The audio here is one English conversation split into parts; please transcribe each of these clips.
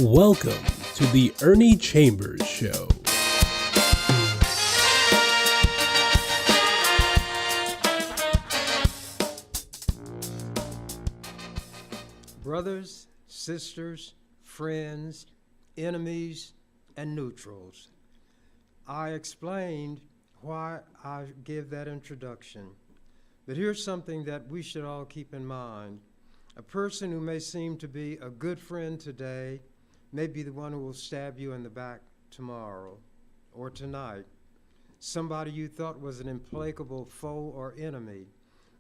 Welcome to the Ernie Chambers Show. Brothers, sisters, friends, enemies, and neutrals. I explained why I give that introduction. But here's something that we should all keep in mind. A person who may seem to be a good friend today may be the one who will stab you in the back tomorrow or tonight. Somebody you thought was an implacable foe or enemy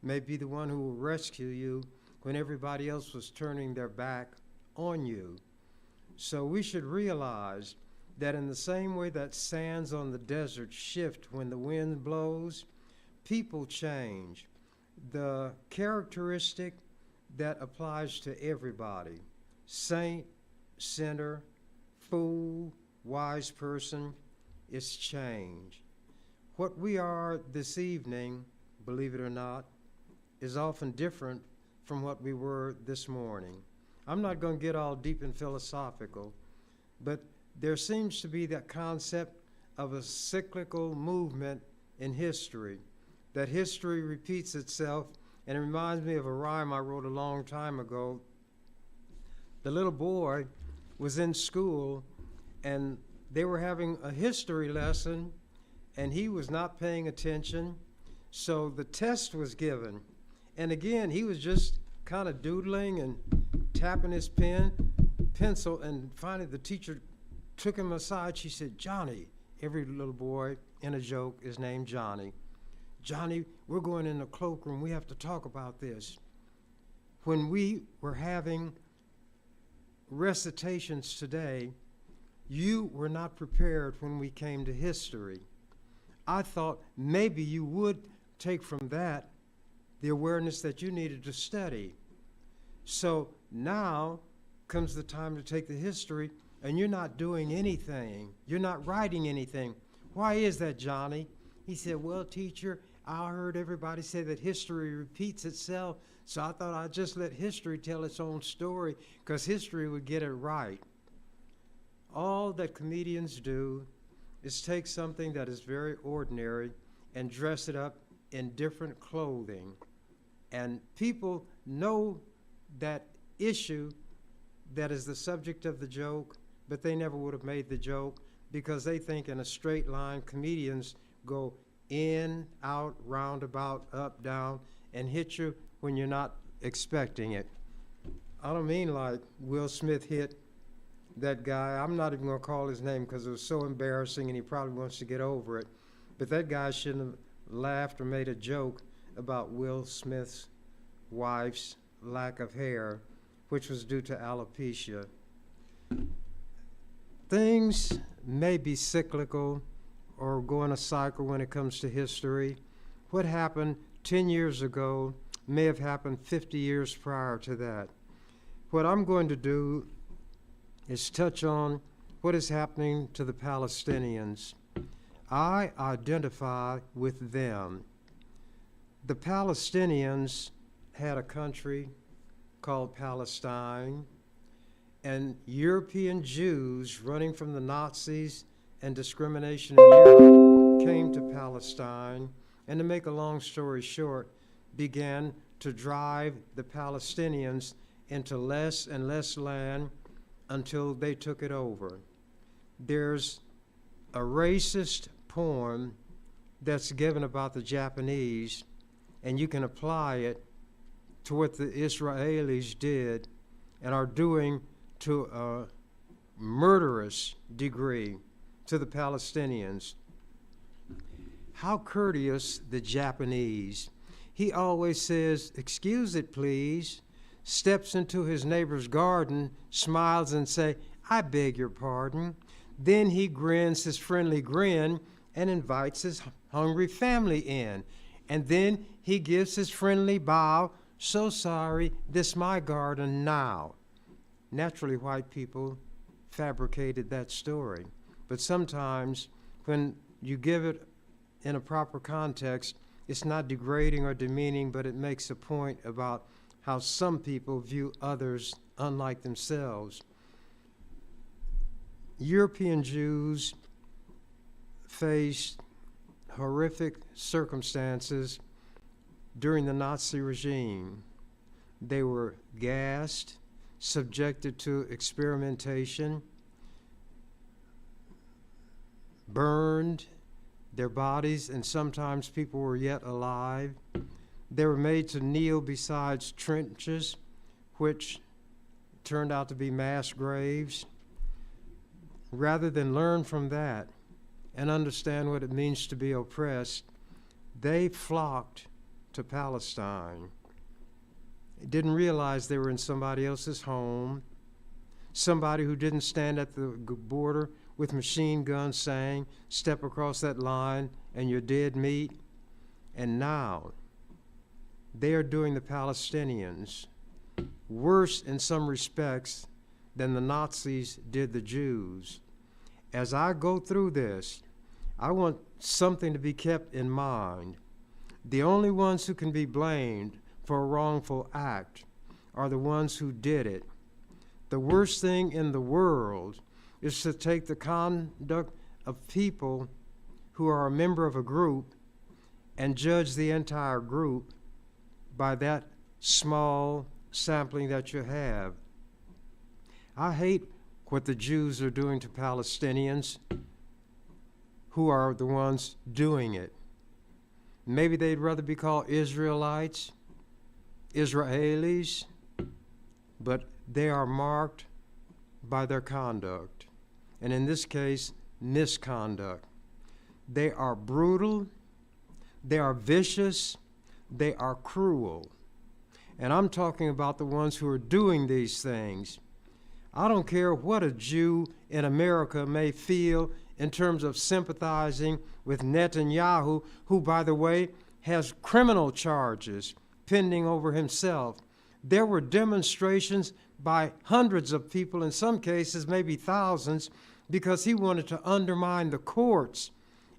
may be the one who will rescue you when everybody else was turning their back on you. So we should realize that in the same way that sands on the desert shift when the wind blows, people change. The characteristic that applies to everybody, saint, sinner, fool, wise person, is change. What we are this evening, believe it or not, is often different from what we were this morning. I'm not going to get all deep and philosophical, but there seems to be that concept of a cyclical movement in history, that history repeats itself, and it reminds me of a rhyme I wrote a long time ago. The little boy was in school, and they were having a history lesson, and he was not paying attention, so the test was given. And again, he was just kind of doodling and tapping his pencil, and finally the teacher took him aside. She said, "Johnny," every little boy in a joke is named Johnny. "Johnny, we're going in the cloakroom. We have to talk about this." When we were having recitations today, you were not prepared when we came to history. I thought maybe you would take from that the awareness that you needed to study. So now comes the time to take the history, and you're not doing anything. You're not writing anything. "Why is that, Johnny?" He said, "Well, teacher, I heard everybody say that history repeats itself, so I thought I'd just let history tell its own story, because history would get it right." All that comedians do is take something that is very ordinary and dress it up in different clothing. And people know that issue that is the subject of the joke, but they never would have made the joke because they think in a straight line. Comedians go in, out, roundabout, up, down, and hit you when you're not expecting it. I don't mean like Will Smith hit that guy. I'm not even going to call his name because it was so embarrassing and he probably wants to get over it. But that guy shouldn't have laughed or made a joke about Will Smith's wife's lack of hair, which was due to alopecia. Things may be cyclical or go in a cycle when it comes to history. What happened 10 years ago may have happened 50 years prior to that. What I'm going to do is touch on what is happening to the Palestinians. I identify with them. The Palestinians had a country called Palestine, and European Jews running from the Nazis and discrimination in Europe came to Palestine, and to make a long story short, began to drive the Palestinians into less and less land until they took it over. There's a racist poem that's given about the Japanese, and you can apply it to what the Israelis did and are doing to a murderous degree to the Palestinians. How courteous the Japanese. He always says, "Excuse it, please," steps into his neighbor's garden, smiles and say, "I beg your pardon." Then he grins his friendly grin and invites his hungry family in. And then he gives his friendly bow, "So sorry, this my garden now." Naturally, white people fabricated that story. But sometimes when you give it in a proper context, it's not degrading or demeaning, but it makes a point about how some people view others unlike themselves. European Jews faced horrific circumstances during the Nazi regime. They were gassed, subjected to experimentation, burned, their bodies, and sometimes people were yet alive. They were made to kneel beside trenches, which turned out to be mass graves. Rather than learn from that and understand what it means to be oppressed, they flocked to Palestine. Didn't realize they were in somebody else's home, somebody who didn't stand at the border with machine guns saying, step across that line and you're dead meat. And now they are doing the Palestinians worse in some respects than the Nazis did the Jews. As I go through this, I want something to be kept in mind. The only ones who can be blamed for a wrongful act are the ones who did it. The worst thing in the world is to take the conduct of people who are a member of a group and judge the entire group by that small sampling that you have. I hate what the Jews are doing to Palestinians who are the ones doing it. Maybe they'd rather be called Israelites, Israelis, but they are marked by their conduct, and in this case, misconduct. They are brutal, they are vicious, they are cruel. And I'm talking about the ones who are doing these things. I don't care what a Jew in America may feel in terms of sympathizing with Netanyahu, who, by the way, has criminal charges pending over himself. There were demonstrations by hundreds of people, in some cases maybe thousands, because he wanted to undermine the courts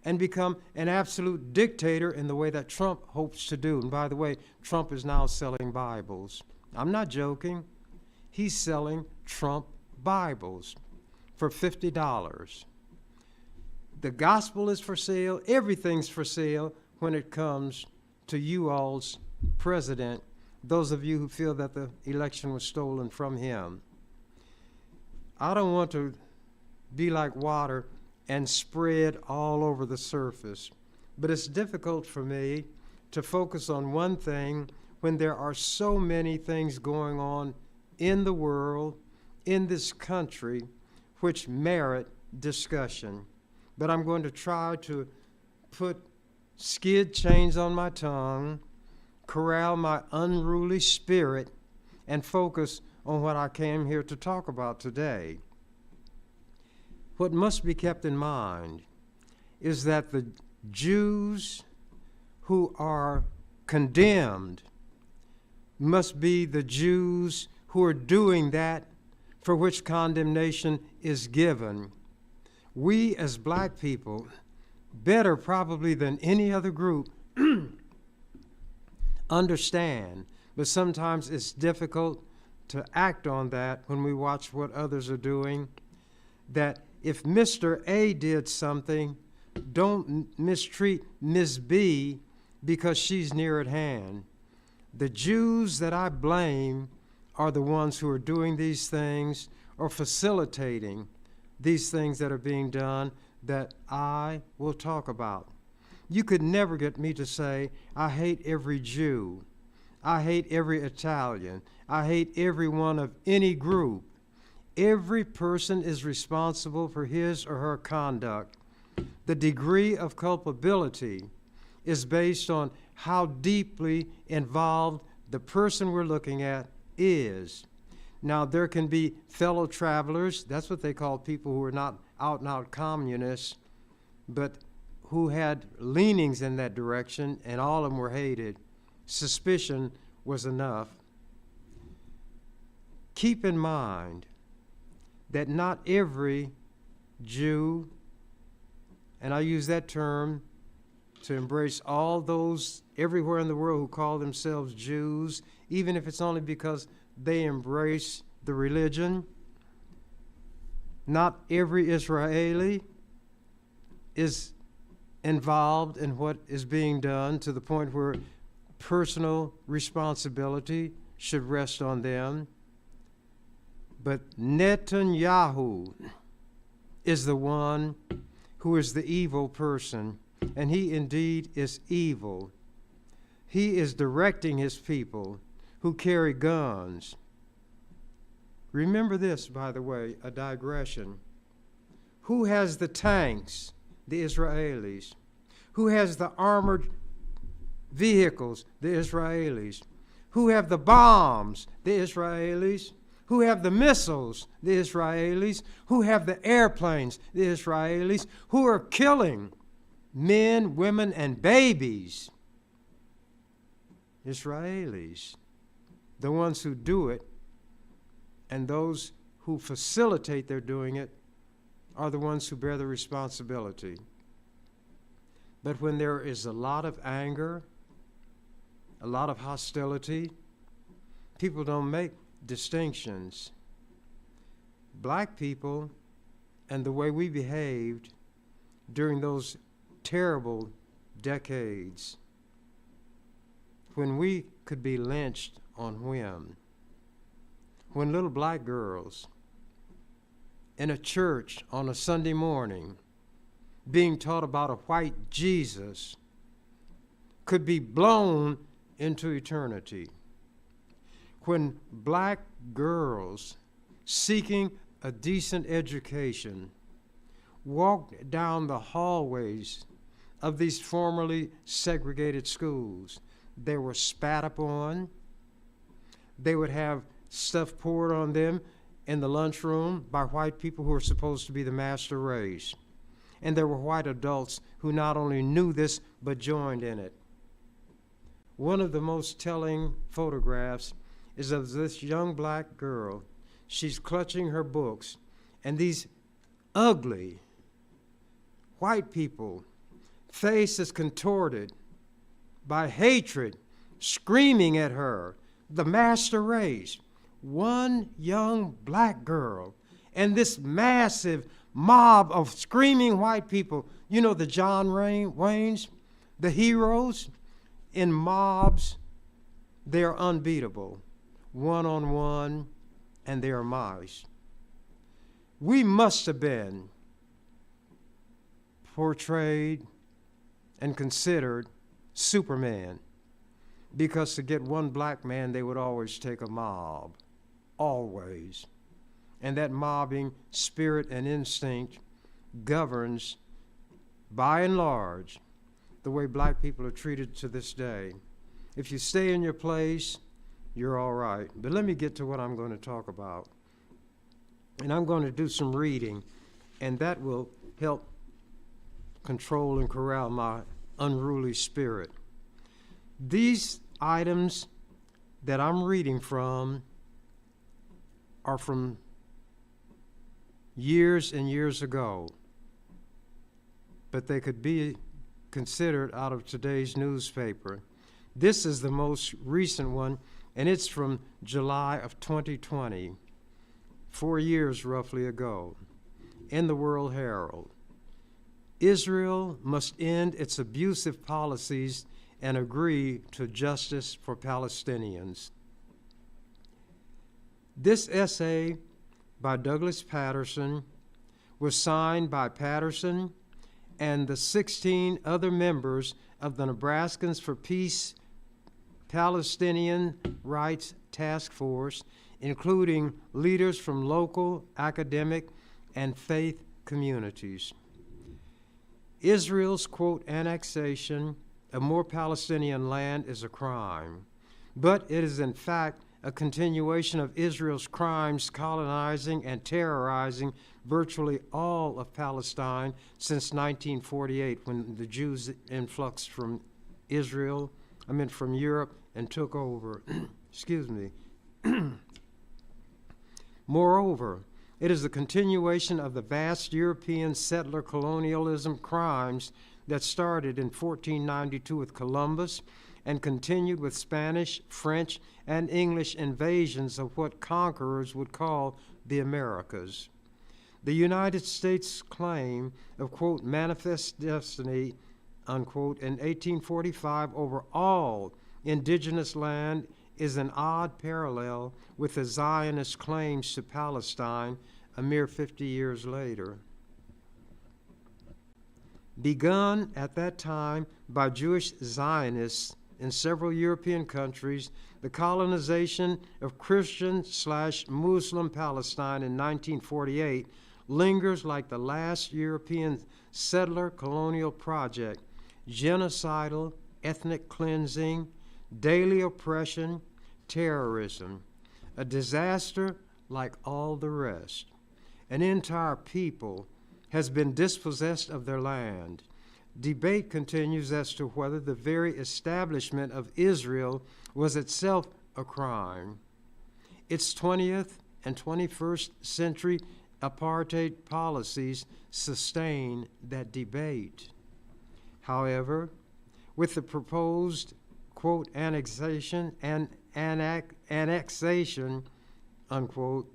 and become an absolute dictator in the way that Trump hopes to do. And by the way, Trump is now selling Bibles. I'm not joking. He's selling Trump Bibles for $50. The gospel is for sale. Everything's for sale when it comes to you all's president, those of you who feel that the election was stolen from him. I don't want to be like water and spread all over the surface, but it's difficult for me to focus on one thing when there are so many things going on in the world, in this country, which merit discussion. But I'm going to try to put skid chains on my tongue, corral my unruly spirit, and focus on what I came here to talk about today. What must be kept in mind is that the Jews who are condemned must be the Jews who are doing that for which condemnation is given. We as black people, better probably than any other group, understand, but sometimes it's difficult to act on that when we watch what others are doing, that if Mr. A did something, don't mistreat Ms. B because she's near at hand. The Jews that I blame are the ones who are doing these things or facilitating these things that are being done that I will talk about. You could never get me to say, I hate every Jew. I hate every Italian. I hate every one of any group. Every person is responsible for his or her conduct. The degree of culpability is based on how deeply involved the person we're looking at is. Now, there can be fellow travelers, that's what they call people who are not out-and-out communists, but who had leanings in that direction, and all of them were hated. Suspicion was enough. Keep in mind that not every Jew, and I use that term to embrace all those everywhere in the world who call themselves Jews, even if it's only because they embrace the religion. Not every Israeli is involved in what is being done to the point where personal responsibility should rest on them. But Netanyahu is the one who is the evil person, and he indeed is evil. He is directing his people who carry guns. Remember this, by the way, a digression. Who has the tanks? The Israelis. Who has the armored vehicles? The Israelis. Who have the bombs? The Israelis. Who have the missiles? The Israelis. Who have the airplanes? The Israelis. Who are killing men, women, and babies? Israelis. The ones who do it and those who facilitate their doing it are the ones who bear the responsibility. But when there is a lot of anger, a lot of hostility, people don't make distinctions. Black people and the way we behaved during those terrible decades when we could be lynched on whim, when little black girls in a church on a Sunday morning being taught about a white Jesus could be blown into eternity, when black girls seeking a decent education walked down the hallways of these formerly segregated schools, they were spat upon. They would have stuff poured on them in the lunchroom by white people who were supposed to be the master race. And there were white adults who not only knew this, but joined in it. One of the most telling photographs is of this young black girl. She's clutching her books, and these ugly white people, faces contorted by hatred, screaming at her, the master race. One young black girl and this massive mob of screaming white people. You know the John Waynes, the heroes in mobs, they are unbeatable, one-on-one, and they are mice. We must have been portrayed and considered Superman, because to get one black man, they would always take a mob, always. And that mobbing spirit and instinct governs, by and large, the way black people are treated to this day. If you stay in your place, you're all right. But let me get to what I'm going to talk about. And I'm going to do some reading, and that will help control and corral my unruly spirit. These items that I'm reading from are from years and years ago, but they could be considered out of today's newspaper. This is the most recent one, and it's from July of 2020, 4 years roughly ago, in the World Herald. Israel must end its abusive policies and agree to justice for Palestinians. This essay by Douglas Patterson was signed by Patterson and the 16 other members of the Nebraskans for Peace Palestinian Rights Task Force, including leaders from local, academic, and faith communities. Israel's, quote, annexation of more Palestinian land is a crime, but it is in fact a continuation of Israel's crimes colonizing and terrorizing virtually all of Palestine since 1948, when the Jews influxed from Europe and took over. Excuse me. Moreover, it is a continuation of the vast European settler colonialism crimes that started in 1492 with Columbus and continued with Spanish, French, and English invasions of what conquerors would call the Americas. The United States claim of, quote, manifest destiny, unquote, in 1845 over all indigenous land is an odd parallel with the Zionist claims to Palestine a mere 50 years later. Begun at that time by Jewish Zionists in several European countries, the colonization of Christian/Muslim Palestine in 1948 lingers like the last European settler colonial project, genocidal, ethnic cleansing, daily oppression, terrorism, a disaster like all the rest. An entire people has been dispossessed of their land. Debate continues as to whether the very establishment of Israel was itself a crime. Its 20th and 21st century apartheid policies sustain that debate. However, with the proposed, quote, annexation, unquote,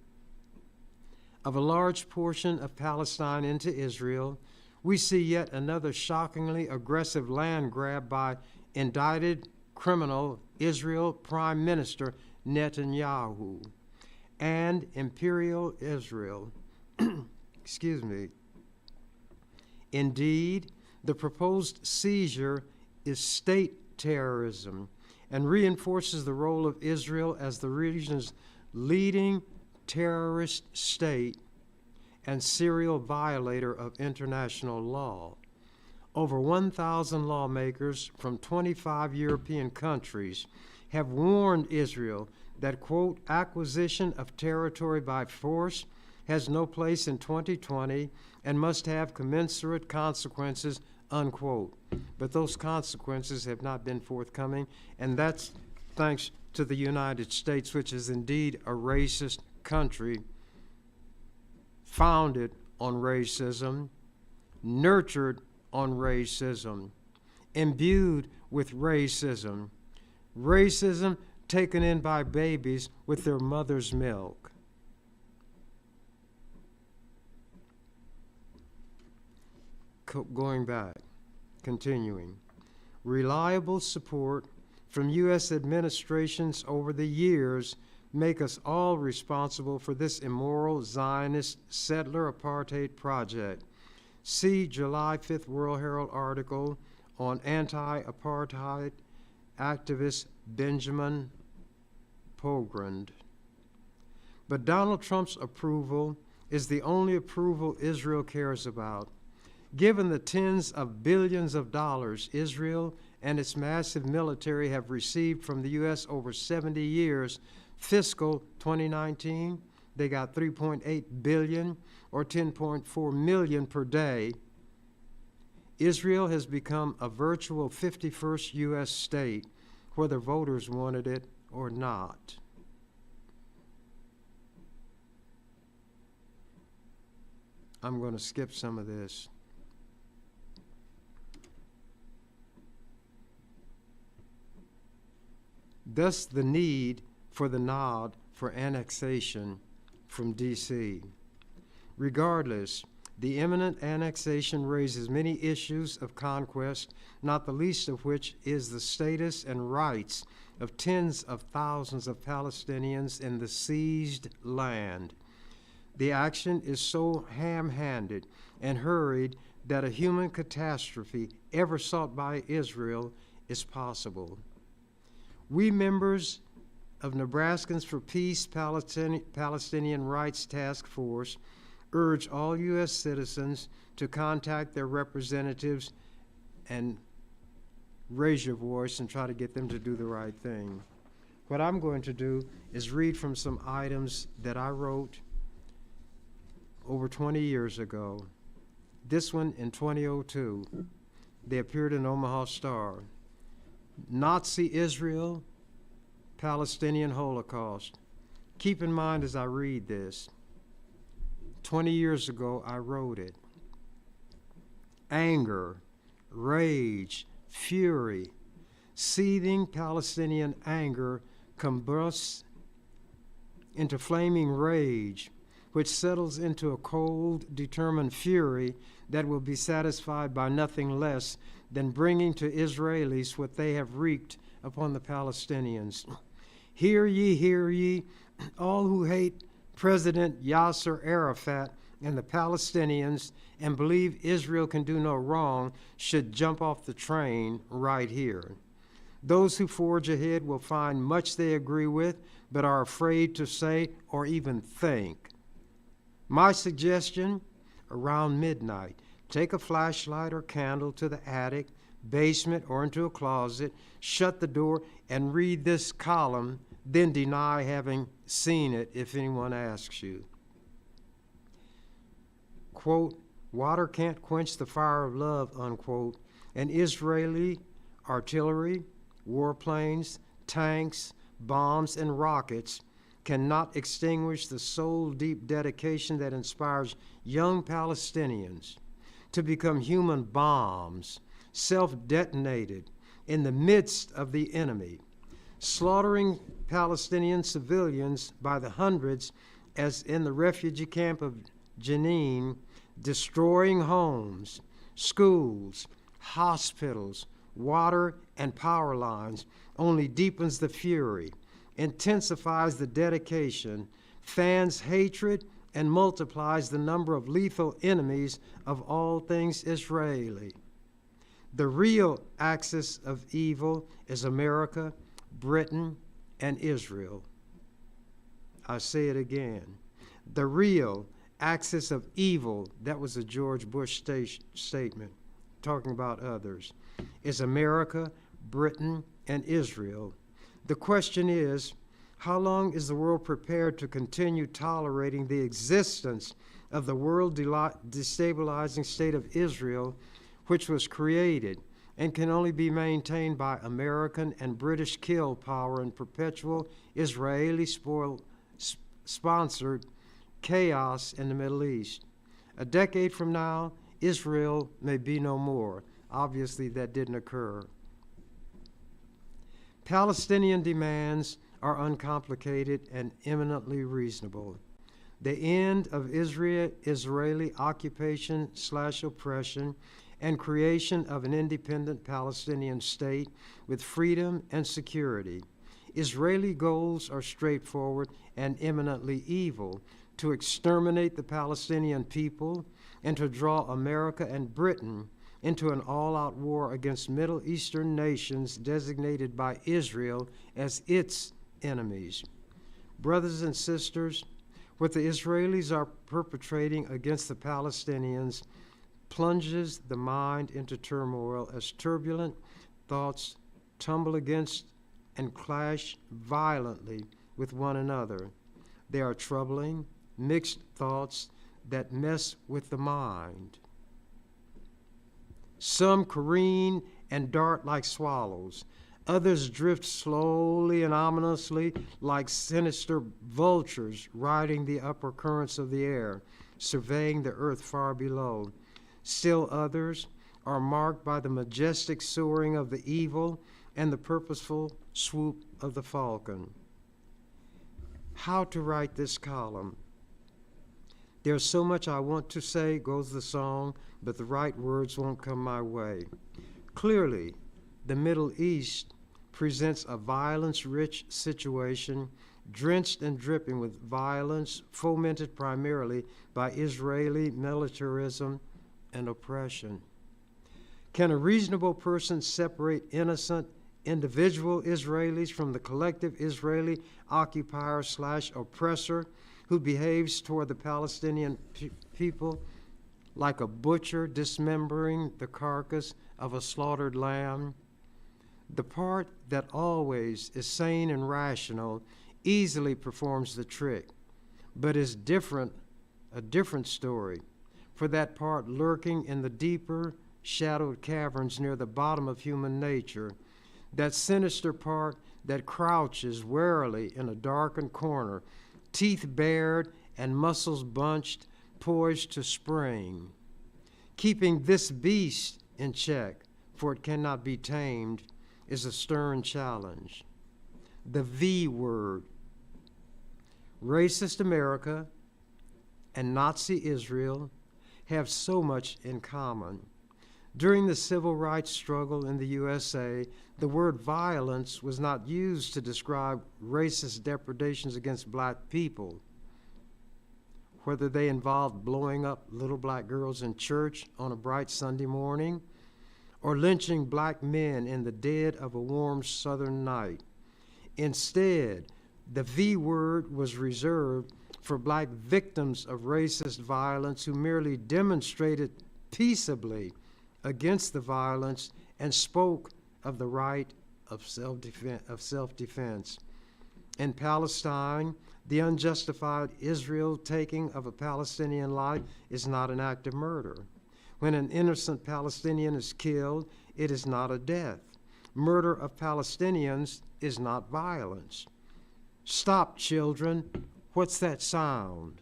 of a large portion of Palestine into Israel, we see yet another shockingly aggressive land grab by indicted criminal Israel Prime Minister Netanyahu and Imperial Israel. Excuse me. Indeed, the proposed seizure is state terrorism and reinforces the role of Israel as the region's leading terrorist state and serial violator of international law. Over 1,000 lawmakers from 25 European countries have warned Israel that, quote, acquisition of territory by force has no place in 2020 and must have commensurate consequences, unquote. But those consequences have not been forthcoming, and that's thanks to the United States, which is indeed a racist country, founded on racism, nurtured on racism, imbued with racism, racism taken in by babies with their mother's milk. Going back, continuing. Reliable support from U.S. administrations over the years make us all responsible for this immoral Zionist settler apartheid project. See July 5th World Herald article on anti-apartheid activist Benjamin Pogrund. But Donald Trump's approval is the only approval Israel cares about. Given the tens of billions of dollars Israel and its massive military have received from the U.S. over 70 years, fiscal 2019, they got $3.8 billion or $10.4 million per day. Israel has become a virtual 51st U.S. state, whether voters wanted it or not. I'm going to skip some of this. Thus the need for the nod for annexation from D.C. Regardless, the imminent annexation raises many issues of conquest, not the least of which is the status and rights of tens of thousands of Palestinians in the seized land. The action is so ham-handed and hurried that a human catastrophe ever sought by Israel is possible. We members of Nebraskans for Peace Palestinian Rights Task Force urge all U.S. citizens to contact their representatives and raise your voice and try to get them to do the right thing. What I'm going to do is read from some items that I wrote over 20 years ago. This one in 2002. They appeared in Omaha Star. Nazi Israel, Palestinian Holocaust. Keep in mind as I read this, 20 years ago I wrote it. Anger, rage, fury, seething Palestinian anger combusts into flaming rage which settles into a cold, determined fury that will be satisfied by nothing less than bringing to Israelis what they have wreaked upon the Palestinians. Hear ye, all who hate President Yasser Arafat and the Palestinians and believe Israel can do no wrong should jump off the train right here. Those who forge ahead will find much they agree with, but are afraid to say or even think. My suggestion, around midnight, take a flashlight or candle to the attic, basement, or into a closet, shut the door, and read this column, then deny having seen it if anyone asks you. Quote, water can't quench the fire of love, unquote, and Israeli artillery, warplanes, tanks, bombs, and rockets cannot extinguish the soul-deep dedication that inspires young Palestinians to become human bombs, self-detonated in the midst of the enemy, slaughtering Palestinian civilians by the hundreds, as in the refugee camp of Jenin, destroying homes, schools, hospitals, water, and power lines, only deepens the fury, intensifies the dedication, fans hatred, and multiplies the number of lethal enemies of all things Israeli. The real axis of evil is America, Britain, and Israel. I say it again. The real axis of evil, that was a George Bush statement, talking about others, is America, Britain, and Israel. The question is, how long is the world prepared to continue tolerating the existence of the world destabilizing state of Israel, which was created and can only be maintained by American and British kill power and perpetual Israeli sponsored chaos in the Middle East? A decade from now, Israel may be no more. Obviously, that didn't occur. Palestinian demands are uncomplicated and eminently reasonable. The end of Israeli occupation/oppression and creation of an independent Palestinian state with freedom and security. Israeli goals are straightforward and eminently evil: to exterminate the Palestinian people and to draw America and Britain into an all-out war against Middle Eastern nations designated by Israel as its enemies. Brothers and sisters, what the Israelis are perpetrating against the Palestinians plunges the mind into turmoil as turbulent thoughts tumble against and clash violently with one another. They are troubling, mixed thoughts that mess with the mind. Some careen and dart like swallows. Others drift slowly and ominously like sinister vultures riding the upper currents of the air, surveying the earth far below. Still others are marked by the majestic soaring of the evil and the purposeful swoop of the falcon. How to write this column? There's so much I want to say, goes the song, but the right words won't come my way. Clearly, the Middle East presents a violence-rich situation, drenched and dripping with violence, fomented primarily by Israeli militarism and oppression. Can a reasonable person separate innocent individual Israelis from the collective Israeli occupier/oppressor who behaves toward the Palestinian people like a butcher dismembering the carcass of a slaughtered lamb? The part that always is sane and rational easily performs the trick, but is a different story for that part lurking in the deeper, shadowed caverns near the bottom of human nature, that sinister part that crouches warily in a darkened corner, teeth bared and muscles bunched, poised to spring. Keeping this beast in check, for it cannot be tamed, is a stern challenge. The V word. Racist America, and Nazi Israel have so much in common. During the civil rights struggle in the USA, the word violence was not used to describe racist depredations against black people, whether they involved blowing up little black girls in church on a bright Sunday morning or lynching black men in the dead of a warm southern night. Instead, the V word was reserved for black victims of racist violence who merely demonstrated peaceably against the violence and spoke of the right of self-defense. In Palestine, the unjustified Israel taking of a Palestinian life is not an act of murder. When an innocent Palestinian is killed, it is not a death. Murder of Palestinians is not violence. Stop, children. What's that sound?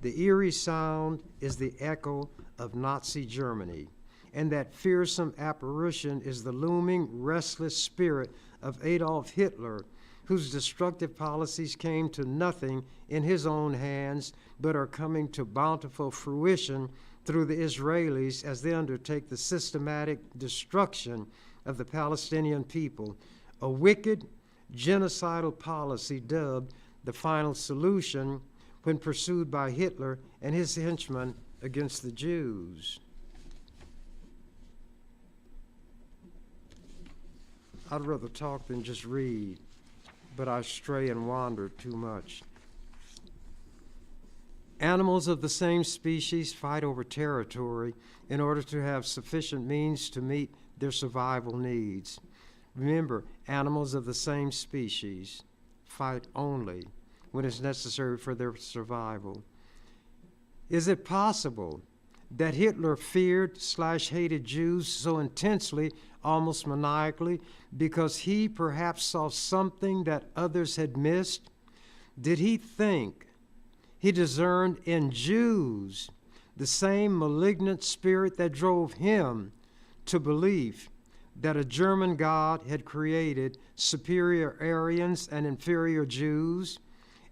The eerie sound is the echo of Nazi Germany, and that fearsome apparition is the looming, restless spirit of Adolf Hitler, whose destructive policies came to nothing in his own hands, but are coming to bountiful fruition through the Israelis as they undertake the systematic destruction of the Palestinian people, a wicked, genocidal policy dubbed the final solution when pursued by Hitler and his henchmen against the Jews. I'd rather talk than just read, but I stray and wander too much. Animals of the same species fight over territory in order to have sufficient means to meet their survival needs. Remember, animals of the same species fight only when it's necessary for their survival. Is it possible that Hitler feared/hated Jews so intensely, almost maniacally, because he perhaps saw something that others had missed? Did he think he discerned in Jews the same malignant spirit that drove him to belief that a German God had created superior Aryans and inferior Jews?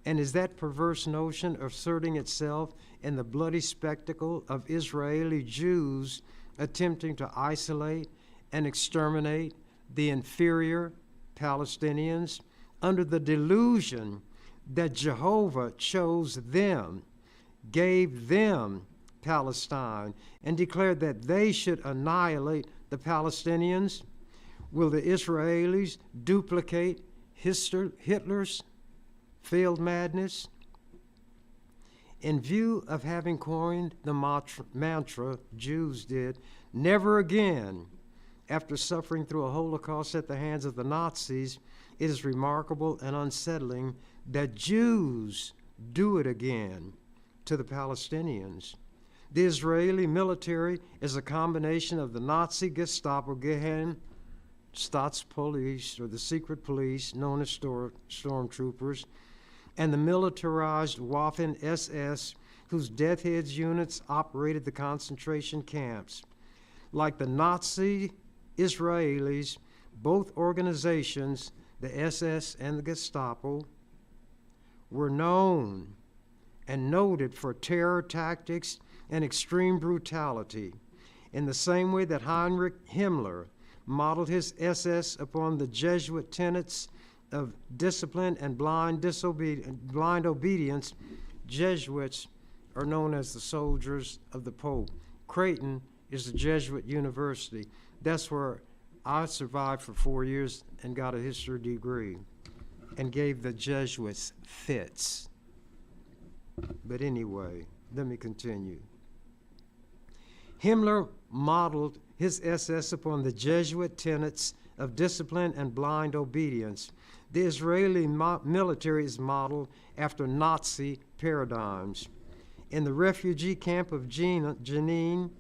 And is that perverse notion asserting itself in the bloody spectacle of Israeli Jews attempting to isolate and exterminate the inferior Palestinians under the delusion that Jehovah chose them, gave them Palestine, and declared that they should annihilate the Palestinians? Will the Israelis duplicate Hitler's failed madness? In view of having coined the mantra Jews did, never again, after suffering through a Holocaust at the hands of the Nazis, it is remarkable and unsettling that Jews do it again to the Palestinians. The Israeli military is a combination of the Nazi Gestapo, Gehen, Staatspolice, or the secret police known as stormtroopers, and the militarized Waffen-SS, whose death heads units operated the concentration camps. Like the Nazi Israelis, both organizations, the SS and the Gestapo, were known and noted for terror tactics and extreme brutality, in the same way that Heinrich Himmler modeled his SS upon the Jesuit tenets of discipline and blind obedience. Jesuits are known as the soldiers of the Pope. Creighton is the Jesuit university. That's where I survived for 4 years and got a history degree and gave the Jesuits fits. But anyway, let me continue. Himmler modeled his SS upon the Jesuit tenets of discipline and blind obedience. The Israeli military is modeled after Nazi paradigms. In the refugee camp of Jenin,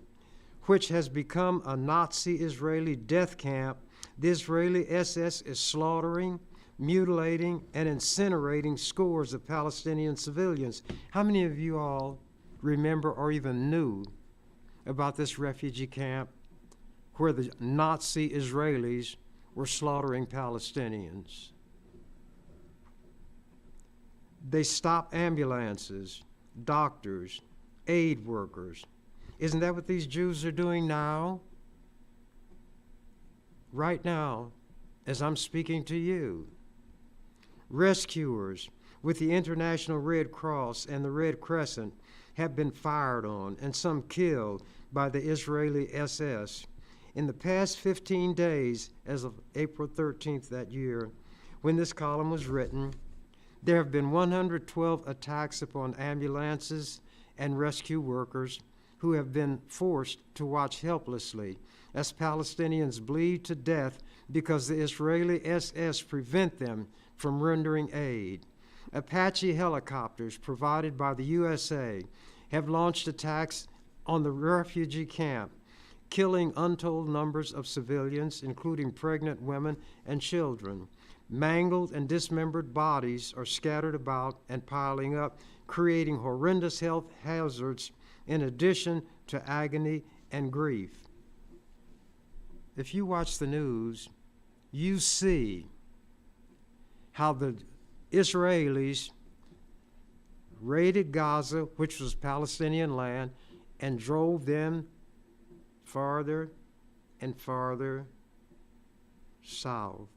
which has become a Nazi-Israeli death camp, the Israeli SS is slaughtering, mutilating, and incinerating scores of Palestinian civilians. How many of you all remember or even knew about this refugee camp where the Nazi Israelis were slaughtering Palestinians? They stop ambulances doctors, aid workers. Isn't that what these Jews are doing now? Right now, as I'm speaking to you. Rescuers with the International Red Cross and the Red Crescent have been fired on and some killed by the Israeli SS. In the past 15 days, as of April 13th that year, when this column was written, there have been 112 attacks upon ambulances and rescue workers who have been forced to watch helplessly as Palestinians bleed to death because the Israeli SS prevent them from rendering aid. Apache helicopters provided by the USA have launched attacks on the refugee camp, killing untold numbers of civilians, including pregnant women and children. Mangled and dismembered bodies are scattered about and piling up, creating horrendous health hazards in addition to agony and grief. If you watch the news, you see how the Israelis raided Gaza, which was Palestinian land, and drove them farther and farther south.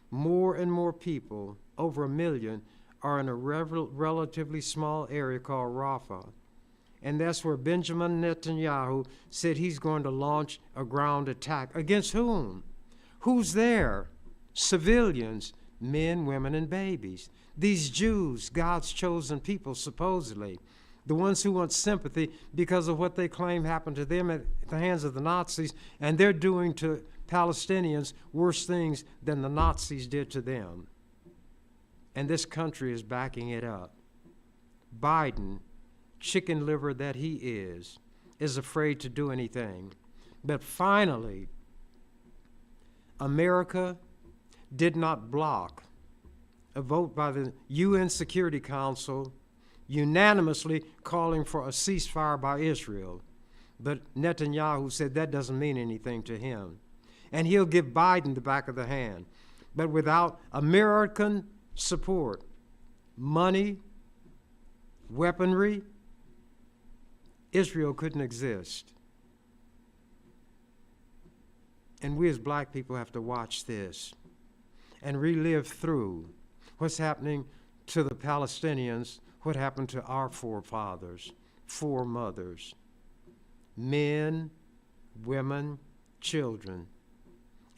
More and more people, over 1 million, are in a relatively small area called Rafah. And that's where Benjamin Netanyahu said he's going to launch a ground attack. Against whom? Who's there? Civilians, men, women, and babies. These Jews, God's chosen people, supposedly, the ones who want sympathy because of what they claim happened to them at the hands of the Nazis, and they're doing to Palestinians worse things than the Nazis did to them. And this country is backing it up. Biden, chicken liver that he is afraid to do anything. But finally, America did not block a vote by the UN Security Council unanimously calling for a ceasefire by Israel. But Netanyahu said that doesn't mean anything to him. And he'll give Biden the back of the hand. But without American support, money, weaponry, Israel couldn't exist. And we as black people have to watch this and relive through what's happening to the Palestinians, what happened to our forefathers, foremothers, men, women, children.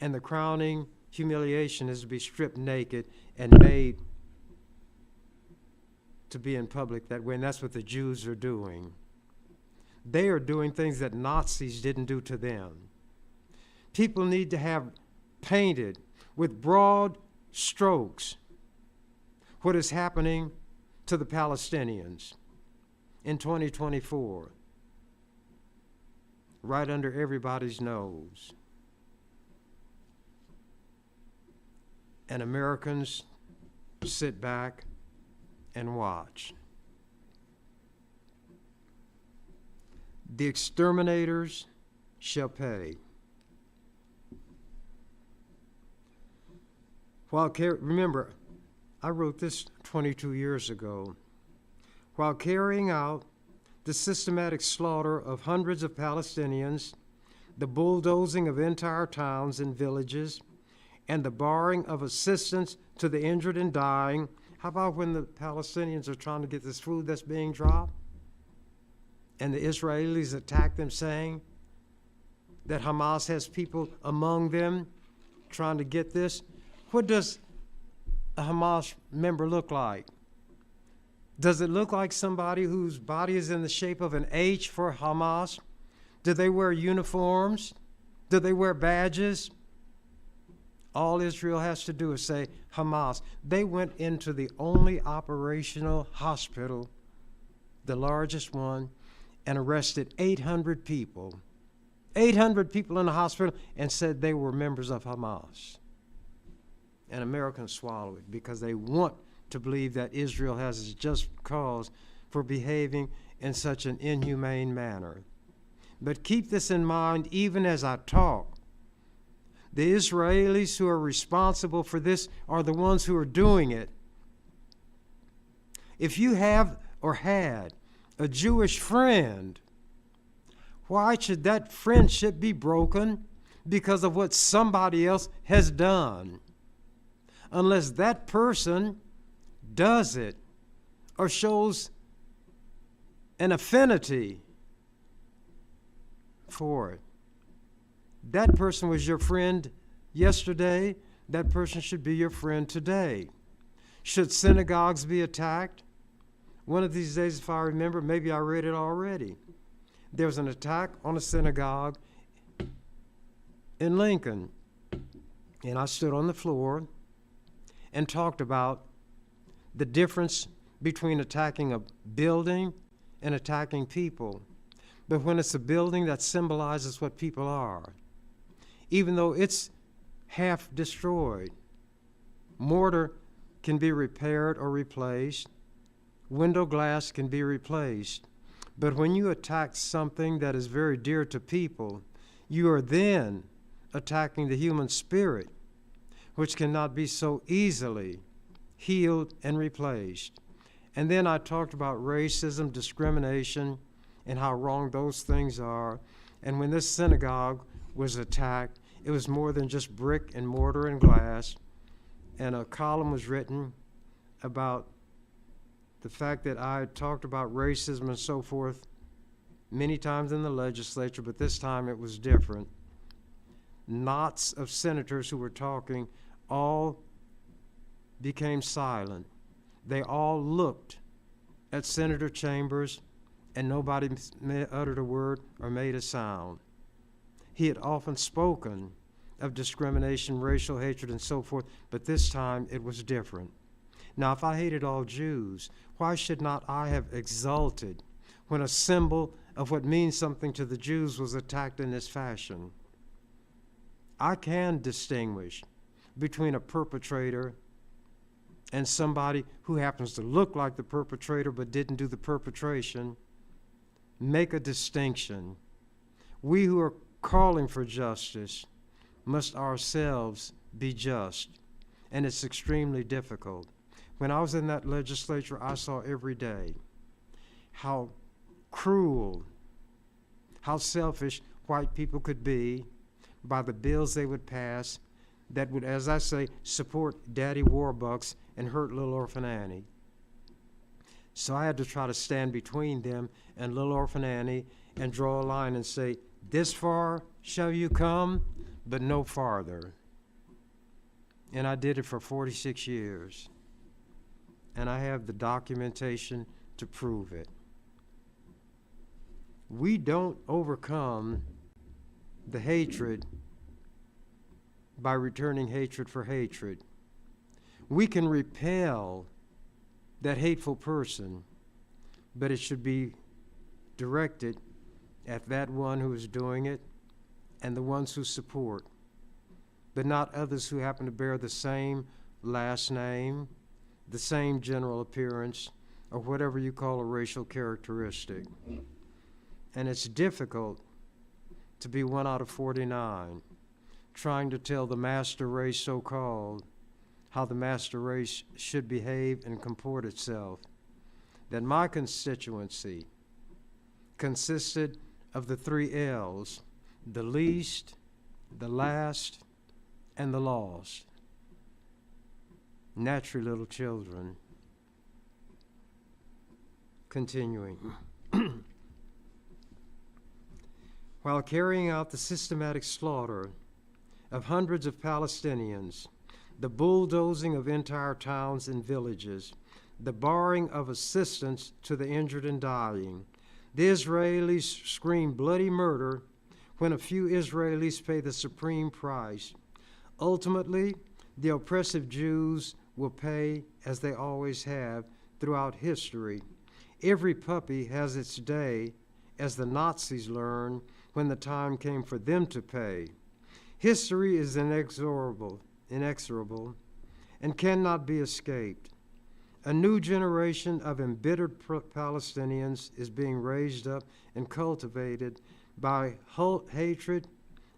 And the crowning humiliation is to be stripped naked and made to be in public that way. And that's what the Jews are doing. They are doing things that Nazis didn't do to them. People need to have painted with broad strokes what is happening to the Palestinians in 2024, right under everybody's nose. And Americans sit back and watch. The exterminators shall pay. Remember, I wrote this 22 years ago. While carrying out the systematic slaughter of hundreds of Palestinians, the bulldozing of entire towns and villages, and the barring of assistance to the injured and dying. How about when the Palestinians are trying to get this food that's being dropped? And the Israelis attack them, saying that Hamas has people among them trying to get this. What does a Hamas member look like? Does it look like somebody whose body is in the shape of an H for Hamas? Do they wear uniforms? Do they wear badges? All Israel has to do is say Hamas. They went into the only operational hospital, the largest one, and arrested 800 people. 800 people in the hospital, and said they were members of Hamas. And Americans swallow it because they want to believe that Israel has a just cause for behaving in such an inhumane manner. But keep this in mind even as I talk. The Israelis who are responsible for this are the ones who are doing it. If you have or had a Jewish friend, why should that friendship be broken because of what somebody else has done? Unless that person does it or shows an affinity for it. That person was your friend yesterday. That person should be your friend today. Should synagogues be attacked? One of these days, if I remember, maybe I read it already. There was an attack on a synagogue in Lincoln, and I stood on the floor and talked about the difference between attacking a building and attacking people. But when it's a building that symbolizes what people are, even though it's half destroyed, mortar can be repaired or replaced, window glass can be replaced. But when you attack something that is very dear to people, you are then attacking the human spirit, which cannot be so easily healed and replaced. And then I talked about racism, discrimination, and how wrong those things are. And when this synagogue was attacked, it was more than just brick and mortar and glass. And a column was written about the fact that I had talked about racism and so forth many times in the legislature, but this time it was different. Knots of senators who were talking all became silent. They all looked at Senator Chambers, and nobody uttered a word or made a sound. He had often spoken of discrimination, racial hatred, and so forth, but this time it was different. Now, if I hated all Jews, why should not I have exulted when a symbol of what means something to the Jews was attacked in this fashion? I can distinguish between a perpetrator and somebody who happens to look like the perpetrator but didn't do the perpetration. Make a distinction. We who are calling for justice must ourselves be just, and it's extremely difficult. When I was in that legislature, I saw every day how cruel, how selfish white people could be by the bills they would pass that would, as I say, support Daddy Warbucks and hurt little orphan Annie. So I had to try to stand between them and little orphan Annie and draw a line and say, this far shall you come, but no farther. And I did it for 46 years. And I have the documentation to prove it. We don't overcome the hatred by returning hatred for hatred. We can repel that hateful person, but it should be directed at that one who is doing it and the ones who support, but not others who happen to bear the same last name, the same general appearance, or whatever you call a racial characteristic. And it's difficult to be 1 out of 49, trying to tell the master race, so-called, how the master race should behave and comport itself. That my constituency consisted of the 3 L's, the least, the last, and the lost. Naturally, little children. Continuing. While carrying out the systematic slaughter of hundreds of Palestinians, the bulldozing of entire towns and villages, the barring of assistance to the injured and dying, the Israelis scream bloody murder when a few Israelis pay the supreme price. Ultimately, the oppressive Jews will pay as they always have throughout history. Every puppy has its day, as the Nazis learned when the time came for them to pay. History is inexorable, and cannot be escaped. A new generation of embittered Palestinians is being raised up and cultivated by hatred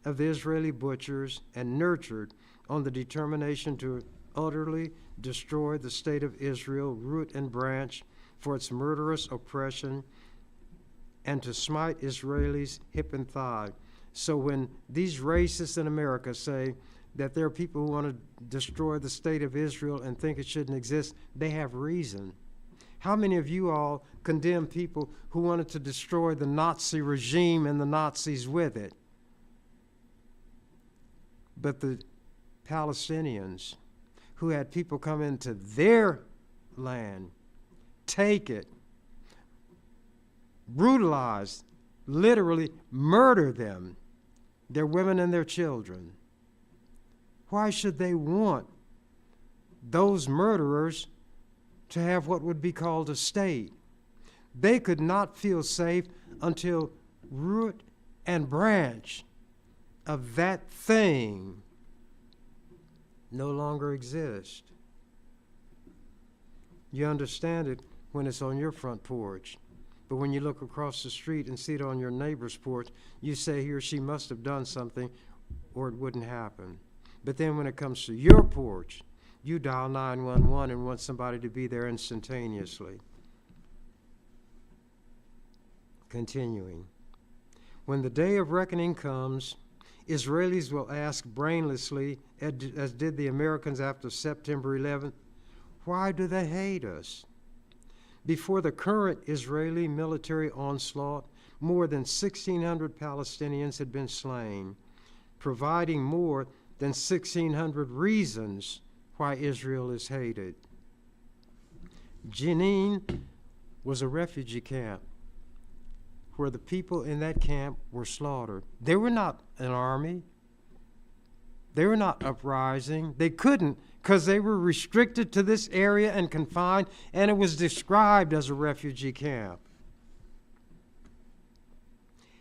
of the Israeli butchers and nurtured on the determination to utterly destroy the state of Israel, root and branch, for its murderous oppression and to smite Israelis hip and thigh. So when these racists in America say that there are people who want to destroy the state of Israel and think it shouldn't exist, they have reason. How many of you all condemn people who wanted to destroy the Nazi regime and the Nazis with it? But the Palestinians, who had people come into their land, take it, brutalize, literally murder them, their women and their children. Why should they want those murderers to have what would be called a state? They could not feel safe until root and branch of that thing no longer exist. You understand it when it's on your front porch. But when you look across the street and see it on your neighbor's porch, you say he or she must have done something or it wouldn't happen. But then when it comes to your porch, you dial 911 and want somebody to be there instantaneously. Continuing. When the day of reckoning comes, Israelis will ask brainlessly, as did the Americans after September 11th, why do they hate us? Before the current Israeli military onslaught, more than 1,600 Palestinians had been slain, providing more than 1,600 reasons why Israel is hated. Jenin was a refugee camp where the people in that camp were slaughtered. They were not an army. They were not uprising. They couldn't, because they were restricted to this area and confined, and it was described as a refugee camp.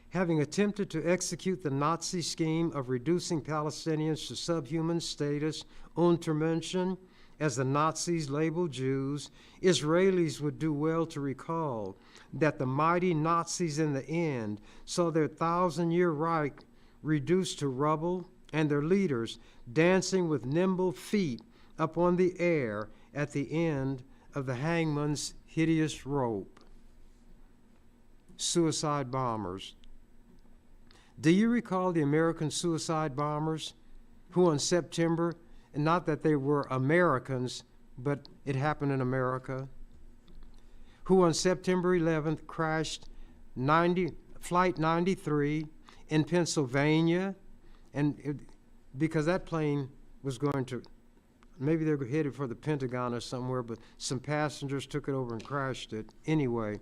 Having attempted to execute the Nazi scheme of reducing Palestinians to subhuman status, Untermenschen, as the Nazis labeled Jews, Israelis would do well to recall that the mighty Nazis in the end saw their 1,000-year Reich reduced to rubble and their leaders dancing with nimble feet up on the air at the end of the hangman's hideous rope. Suicide bombers. Do you recall the American suicide bombers who on September, and not that they were Americans, but it happened in America, who on September 11th crashed Flight 93 in Pennsylvania, because that plane was going to, maybe they were headed for the Pentagon or somewhere, but some passengers took it over and crashed it anyway.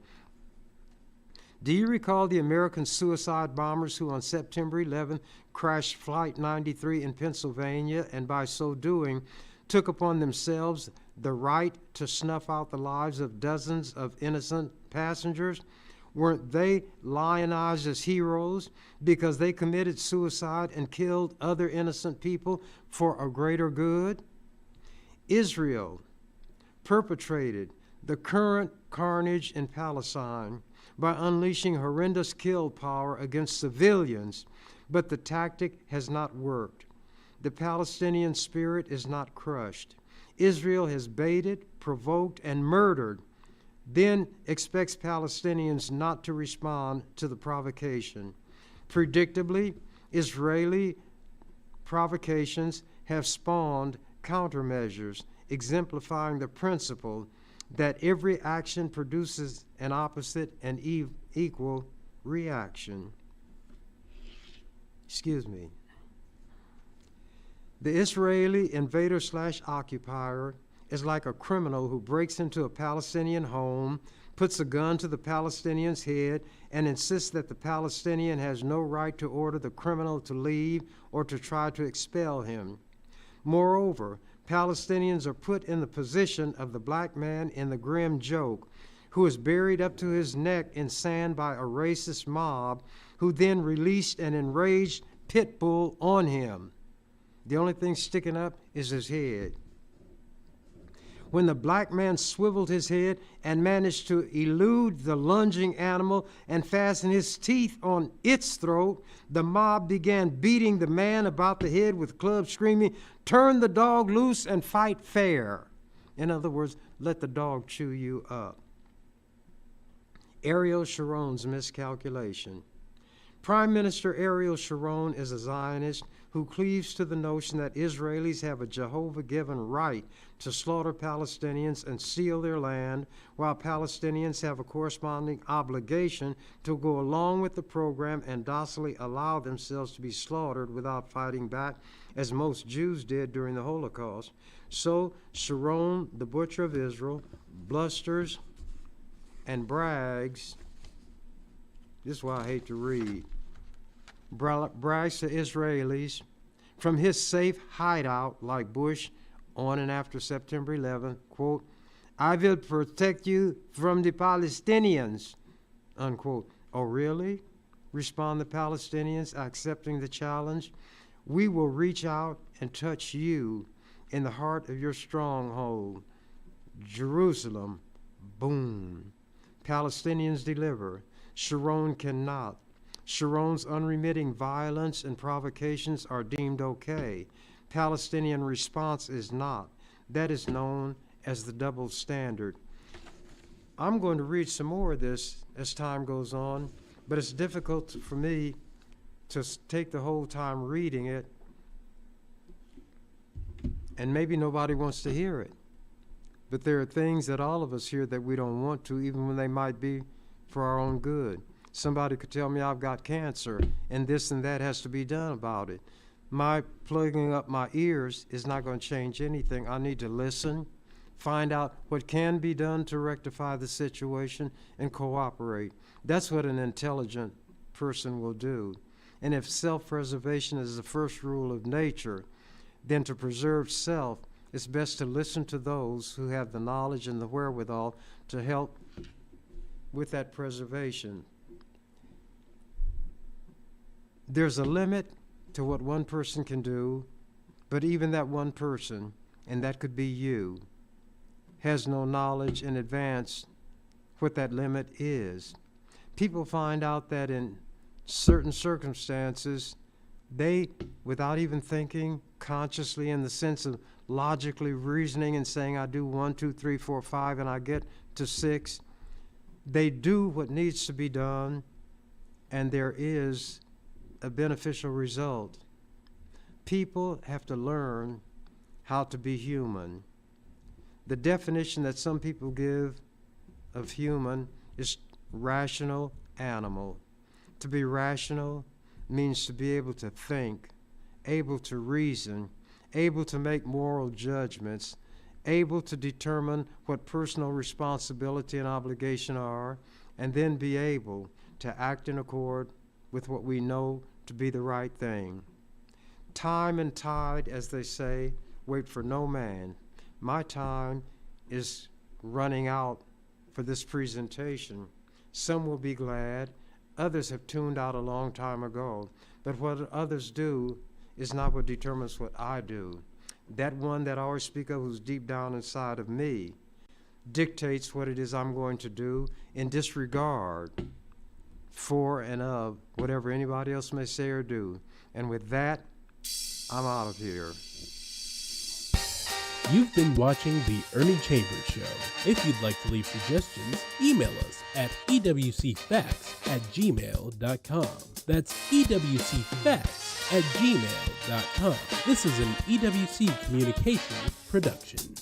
Do you recall the American suicide bombers who on September 11th crashed Flight 93 in Pennsylvania and by so doing took upon themselves the right to snuff out the lives of dozens of innocent passengers? Weren't they lionized as heroes because they committed suicide and killed other innocent people for a greater good? Israel perpetrated the current carnage in Palestine by unleashing horrendous kill power against civilians, but the tactic has not worked. The Palestinian spirit is not crushed. Israel has baited, provoked, and murdered, then expects Palestinians not to respond to the provocation. Predictably, Israeli provocations have spawned countermeasures, exemplifying the principle that every action produces an opposite and equal reaction. The Israeli invader/occupier is like a criminal who breaks into a Palestinian home, puts a gun to the Palestinian's head, and insists that the Palestinian has no right to order the criminal to leave or to try to expel him. Moreover, Palestinians are put in the position of the black man in the grim joke, who is buried up to his neck in sand by a racist mob, who then released an enraged pit bull on him. The only thing sticking up is his head. When the black man swiveled his head and managed to elude the lunging animal and fasten his teeth on its throat, the mob began beating the man about the head with clubs, screaming, "Turn the dog loose and fight fair." In other words, let the dog chew you up. Ariel Sharon's miscalculation. Prime Minister Ariel Sharon is a Zionist who cleaves to the notion that Israelis have a Jehovah-given right to slaughter Palestinians and steal their land, while Palestinians have a corresponding obligation to go along with the program and docilely allow themselves to be slaughtered without fighting back, as most Jews did during the Holocaust. So Sharon, the butcher of Israel, blusters and brags. This is why I hate to read. Brags to Israelis from his safe hideout, like Bush on and after September 11th, quote, "I will protect you from the Palestinians," unquote. "Oh, really?" respond the Palestinians, accepting the challenge. "We will reach out and touch you in the heart of your stronghold, Jerusalem." Boom. Palestinians deliver. Sharon cannot. Sharon's unremitting violence and provocations are deemed okay. Palestinian response is not. That is known as the double standard. I'm going to read some more of this as time goes on, but it's difficult for me to take the whole time reading it, and maybe nobody wants to hear it. But there are things that all of us hear that we don't want to, even when they might be for our own good. Somebody could tell me I've got cancer and this and that has to be done about it. My plugging up my ears is not going to change anything. I need to listen, find out what can be done to rectify the situation, and cooperate. That's what an intelligent person will do. And if self-preservation is the first rule of nature, then to preserve self, it's best to listen to those who have the knowledge and the wherewithal to help with that preservation. There's a limit to what one person can do, but even that one person, and that could be you, has no knowledge in advance what that limit is. People find out that in certain circumstances, they, without even thinking consciously in the sense of logically reasoning and saying, I do 1, 2, 3, 4, 5, and I get to 6, they do what needs to be done, and there is a beneficial result. People have to learn how to be human. The definition that some people give of human is rational animal. To be rational means to be able to think, able to reason, able to make moral judgments, able to determine what personal responsibility and obligation are, and then be able to act in accord with what we know to be the right thing. Time and tide, as they say, wait for no man. My time is running out for this presentation. Some will be glad. Others have tuned out a long time ago. But what others do is not what determines what I do. That one that I always speak of, who's deep down inside of me, dictates what it is I'm going to do in disregard for and of whatever anybody else may say or do. And with that, I'm out of here. You've been watching The Ernie Chambers Show. If you'd like to leave suggestions, email us at ewcfacts@gmail.com. That's ewcfacts@gmail.com. This is an EWC Communications production.